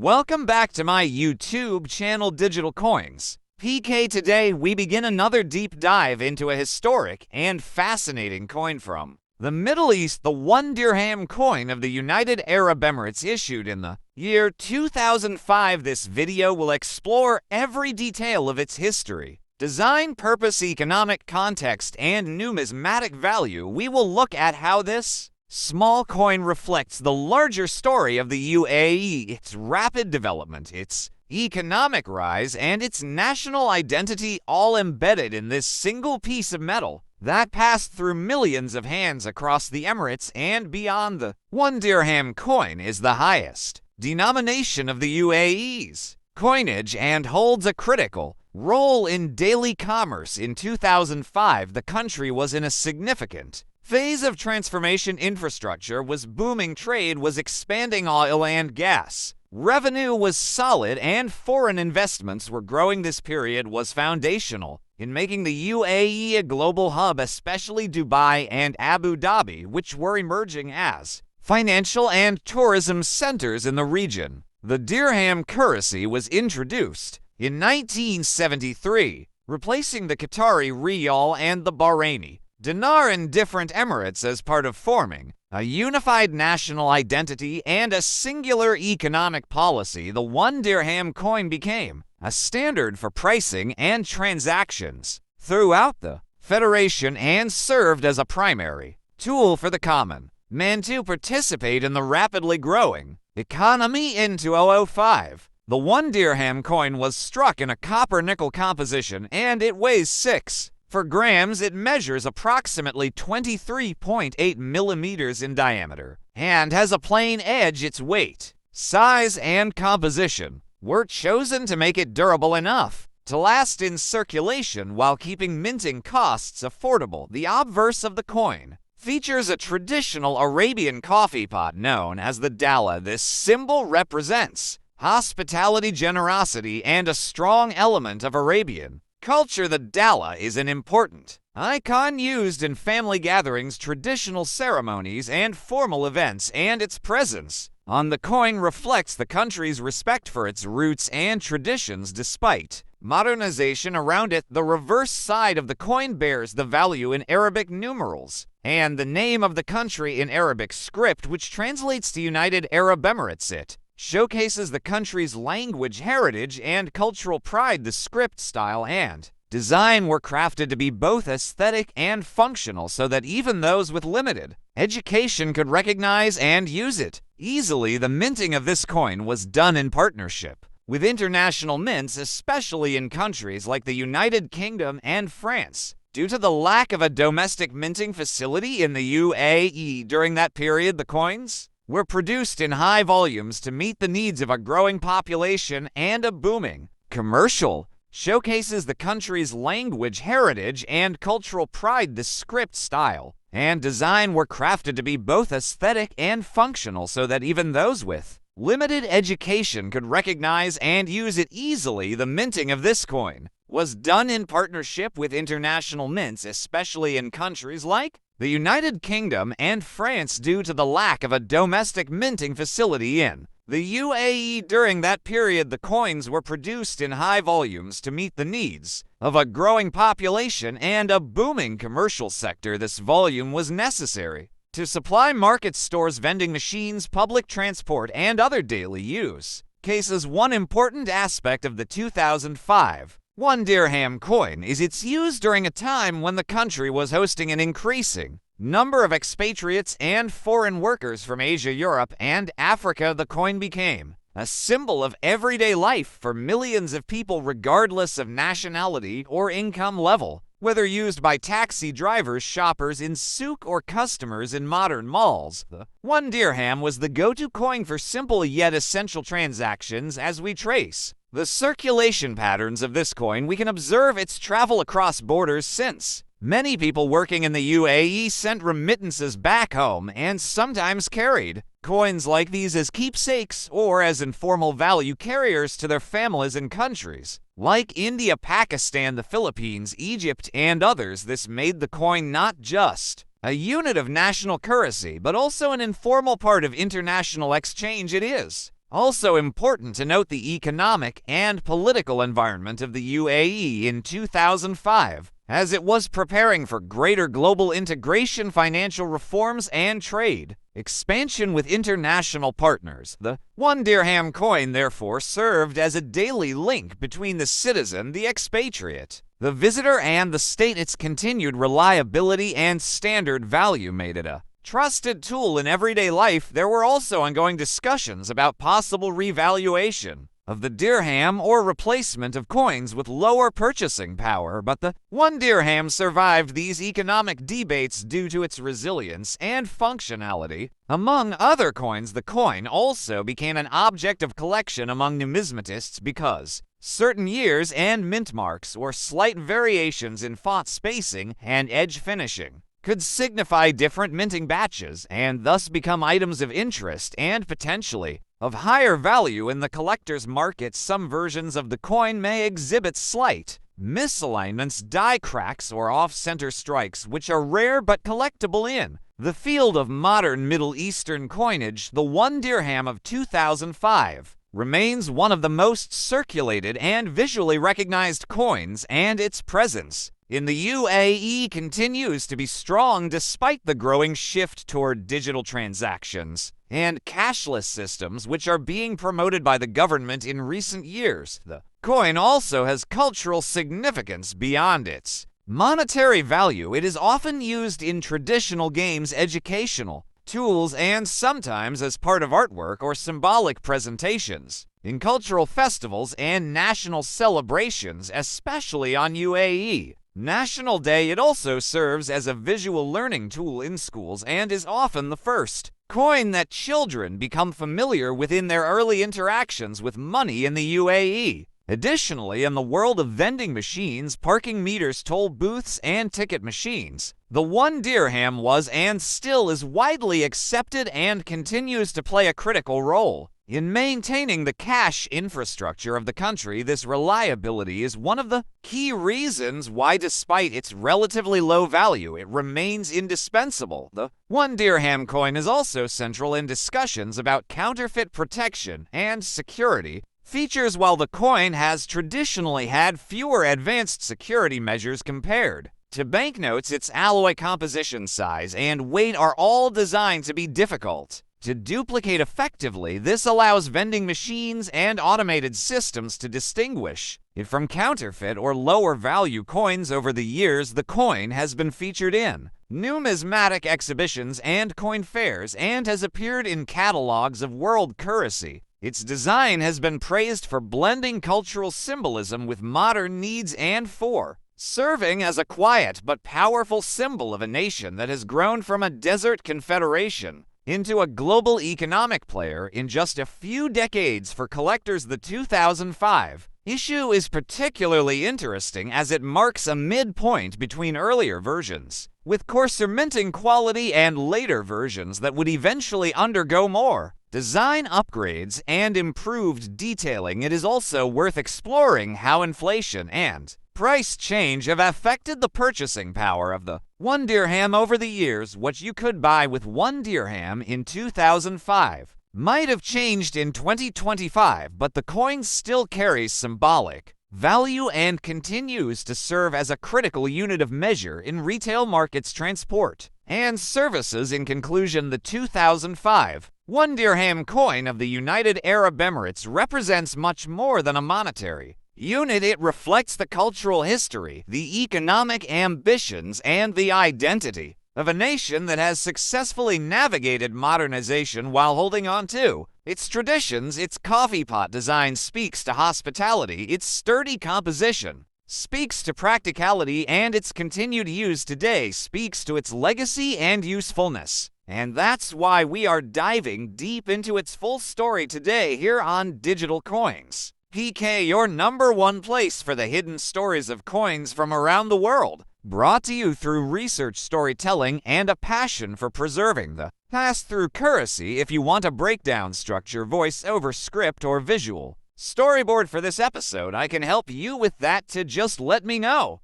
Welcome back to my YouTube channel, Digital Coins. PK. Today we begin another deep dive into a historic and fascinating coin from the Middle East, the 1 dirham coin of the United Arab Emirates, issued in the year 2005. This video will explore every detail of its history, design, purpose, economic context, and numismatic value. We will look at how this small coin reflects the larger story of the UAE, its rapid development, its economic rise, and its national identity, all embedded in this single piece of metal that passed through millions of hands across the Emirates and beyond. The 1 dirham coin is the highest denomination of the UAE's coinage and holds a critical role in daily commerce. In 2005, the country was in a significant phase of transformation. Infrastructure was booming, trade was expanding, oil and gas revenue was solid, and foreign investments were growing. This period was foundational in making the UAE a global hub, especially Dubai and Abu Dhabi, which were emerging as financial and tourism centers in the region. The dirham currency was introduced in 1973, replacing the Qatari riyal and the Bahraini dinar in different emirates as part of forming a unified national identity and a singular economic policy. The 1 dirham coin became a standard for pricing and transactions throughout the federation and served as a primary tool for the common man to participate in the rapidly growing economy. In 2005, the 1 dirham coin was struck in a copper-nickel composition, and it weighs 6 grams. It measures approximately 23.8 millimeters in diameter and has a plain edge. Its weight, size, and composition were chosen to make it durable enough to last in circulation while keeping minting costs affordable. The obverse of the coin features a traditional Arabian coffee pot known as the dalla. This symbol represents hospitality, generosity, and a strong element of Arabian culture. The dalla is an important icon used in family gatherings, traditional ceremonies, and formal events, and its presence on the coin reflects the country's respect for its roots and traditions despite modernization around it. The reverse side of the coin bears the value in Arabic numerals and the name of the country in Arabic script, which translates to United Arab Emirates. It showcases the country's language, heritage, and cultural pride. The script style and design were crafted to be both aesthetic and functional so that even those with limited education could recognize and use it easily. The minting of this coin was done in partnership with international mints, especially in countries like the United Kingdom and France, due to the lack of a domestic minting facility in the UAE. During that period, the coins were produced in high volumes to meet the needs of a growing population and a booming commercial showcases the country's language, heritage, and cultural pride. The script style and design were crafted to be both aesthetic and functional so that even those with limited education could recognize and use it easily. The minting of this coin was done in partnership with international mints, especially in countries like the United Kingdom and France, due to the lack of a domestic minting facility in the UAE. During that period, the coins were produced in high volumes to meet the needs of a growing population and a booming commercial sector. This volume was necessary to supply market stores, vending machines, public transport, and other daily use cases. One important aspect of the 2005 1 dirham coin is its use during a time when the country was hosting an increasing number of expatriates and foreign workers from Asia, Europe, and Africa. The coin became a symbol of everyday life for millions of people, regardless of nationality or income level. Whether used by taxi drivers, shoppers in souk, or customers in modern malls, the 1 dirham was the go-to coin for simple yet essential transactions. As we trace the circulation patterns of this coin, we can observe its travel across borders, since many people working in the UAE sent remittances back home and sometimes carried coins like these as keepsakes or as informal value carriers to their families in countries like India, Pakistan, the Philippines, Egypt, and others. This made the coin not just a unit of national currency, but also an informal part of international exchange. It is Also important to note the economic and political environment of the UAE in 2005, as it was preparing for greater global integration, financial reforms, and trade expansion with international partners. The 1 dirham coin therefore served as a daily link between the citizen, the expatriate, the visitor, and the state. Its continued reliability and standard value made it a trusted tool in everyday life. There were also ongoing discussions about possible revaluation of the dirham or replacement of coins with lower purchasing power, but the 1 dirham survived these economic debates due to its resilience and functionality. Among other coins, the coin also became an object of collection among numismatists because certain years and mint marks or slight variations in font spacing and edge finishing could signify different minting batches and thus become items of interest and potentially of higher value in the collector's market. Some versions of the coin may exhibit slight misalignments, die cracks, or off-center strikes, which are rare but collectible in the field of modern Middle Eastern coinage. The 1 dirham of 2005 remains one of the most circulated and visually recognized coins, and its presence in the UAE continues to be strong despite the growing shift toward digital transactions and cashless systems, which are being promoted by the government in recent years. The coin also has cultural significance beyond its monetary value. It is often used in traditional games, educational tools, and sometimes as part of artwork or symbolic presentations in cultural festivals and national celebrations, especially on UAE National Day. It also serves as a visual learning tool in schools and is often the first coin that children become familiar with in their early interactions with money in the UAE. Additionally, in the world of vending machines, parking meters, toll booths, and ticket machines, the 1 dirham was and still is widely accepted and continues to play a critical role in maintaining the cash infrastructure of the country. This reliability is one of the key reasons why, despite its relatively low value, it remains indispensable. The 1 dirham coin is also central in discussions about counterfeit protection and security features. While the coin has traditionally had fewer advanced security measures compared to banknotes, its alloy composition, size, and weight are all designed to be difficult to duplicate effectively. This allows vending machines and automated systems to distinguish it from counterfeit or lower value coins. Over the years, the coin has been featured in numismatic exhibitions and coin fairs and has appeared in catalogs of world currency. Its design has been praised for blending cultural symbolism with modern needs and for serving as a quiet but powerful symbol of a nation that has grown from a desert confederation into a global economic player in just a few decades. For collectors, the 2005 issue is particularly interesting as it marks a midpoint between earlier versions, with coarser minting quality, and later versions that would eventually undergo more design upgrades and improved detailing. It is also worth exploring how inflation and price change have affected the purchasing power of the 1 dirham over the years. What you could buy with 1 dirham in 2005 might have changed in 2025, but the coin still carries symbolic value and continues to serve as a critical unit of measure in retail markets, transport, and services. In conclusion, the 2005 1 dirham coin of the United Arab Emirates represents much more than a monetary unit. It reflects the cultural history, the economic ambitions, and the identity of a nation that has successfully navigated modernization while holding on to its traditions. Its coffee pot design speaks to hospitality, its sturdy composition speaks to practicality, and its continued use today speaks to its legacy and usefulness. And that's why we are diving deep into its full story today here on Digital Coins PK, your #1 place for the hidden stories of coins from around the world. Brought to you through research, storytelling, and a passion for preserving the past through currency. If you want a breakdown, structure, voice-over, script, or visual storyboard for this episode, I can help you with that. To just let me know.